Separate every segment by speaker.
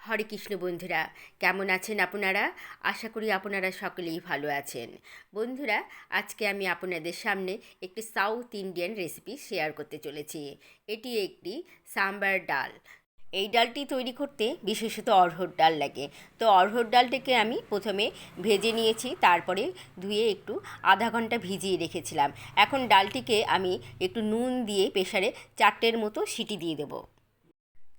Speaker 1: হরে কৃষ্ণ বন্ধুরা, কেমন আছেন আপনারা? আশা করি আপনারা সকলেই ভালো আছেন। বন্ধুরা, আজকে আমি আপনাদের সামনে একটি সাউথ ইন্ডিয়ান রেসিপি শেয়ার করতে চলেছি। এটি একটি সাম্বার ডাল। এই ডালটি তৈরি করতে বিশেষত অড়হর ডাল লাগে। তো অড়হর ডালটাকে আমি প্রথমে ভেজে নিয়েছি, তারপরে ধুয়ে একটু আধা ঘন্টা ভিজিয়ে রেখেছিলাম। এখন ডালটিকে আমি একটু নুন দিয়ে প্রেসারে 4টের মতো সিটি দিয়ে দেবো।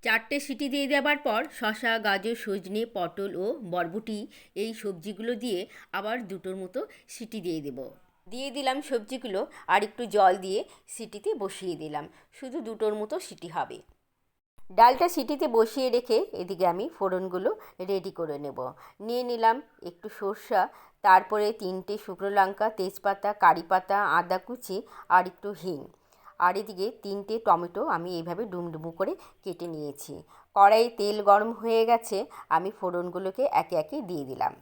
Speaker 1: 4টে সিটি দিয়ে দেওয়ার পর শসা, গাজর, সজনে, পটল ও বরবটি এই সবজিগুলো দিয়ে আবার 2টোর মতো সিটি দিয়ে দেব। দিয়ে দিলাম সবজিগুলো, আর একটু জল দিয়ে সিটিতে বসিয়ে দিলাম। শুধু 2টোর মতো সিটি হবে। ডালটা সিটিতে বসিয়ে রেখে এদিকে আমি ফোড়নগুলো রেডি করে নেব। নিয়ে নিলাম একটু সর্ষা, তারপরে 3টে শুকনো লঙ্কা, তেজপাতা, কারি পাতা, আদা কুচি আর একটু হিং। আর এদিকে 3টে টমেটো আমি এইভাবে ডুমডুমু করে কেটে নিয়েছি। কড়াইয়ে তেল গরম হয়ে গেছে, আমি ফোড়নগুলোকে একে একে দিয়ে দিলাম।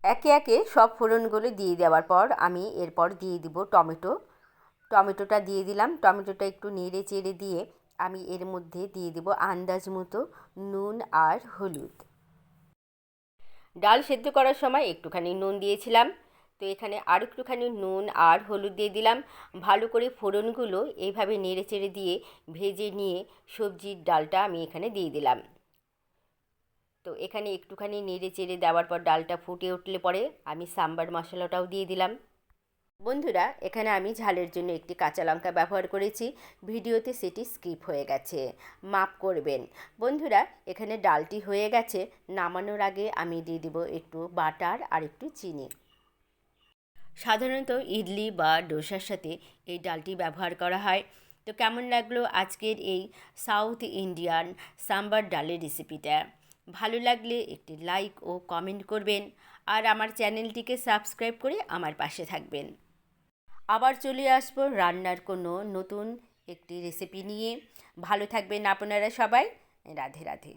Speaker 1: একে একে সব ফোড়নগুলো দিয়ে দেওয়ার পর আমি এরপর দিয়ে দিব টমেটোটা দিয়ে দিলাম। টমেটোটা একটু নেড়ে চেড়ে দিয়ে আমি এর মধ্যে দিয়ে দেব আন্দাজ মতো নুন আর হলুদ। ডাল সেদ্ধ করার সময় একটুখানি নুন দিয়েছিলাম, তো এখানে আর একটুখানি নুন আর হলুদ দিয়ে দিলাম। ভালো করে ফোড়নগুলো এইভাবে নেড়ে চেড়ে দিয়ে ভেজে নিয়ে সবজির ডালটা আমি এখানে দিয়ে দিলাম। তো এখানে একটুখানি নেড়ে চেড়ে দেওয়ার পর ডালটা ফুটে উঠলে পরে আমি সাম্বার মশলাটাও দিয়ে দিলাম। বন্ধুরা, এখানে আমি ঝালের জন্য একটি কাঁচা লঙ্কা ব্যবহার করেছি। ভিডিওতে সেটি স্কিপ হয়ে গেছে, মাপ করবেন। বন্ধুরা, এখানে ডালটি হয়ে গেছে। নামানোর আগে আমি দিয়ে দেব একটু বাটার আর একটু চিনি। সাধারণত ইডলি বা ডোসার সাথে এই ডালটি ব্যবহার করা হয়। তো কেমন লাগলো আজকের এই সাউথ ইন্ডিয়ান সাম্বার ডালের রেসিপিটা? ভালো লাগলে একটি লাইক ও কমেন্ট করবেন, আর আমার চ্যানেলটিকে সাবস্ক্রাইব করে আমার পাশে থাকবেন। আবার চলে আসবো রান্নার কোনো নতুন একটি রেসিপি নিয়ে। ভালো থাকবেন আপনারা সবাই। রাধে রাধে।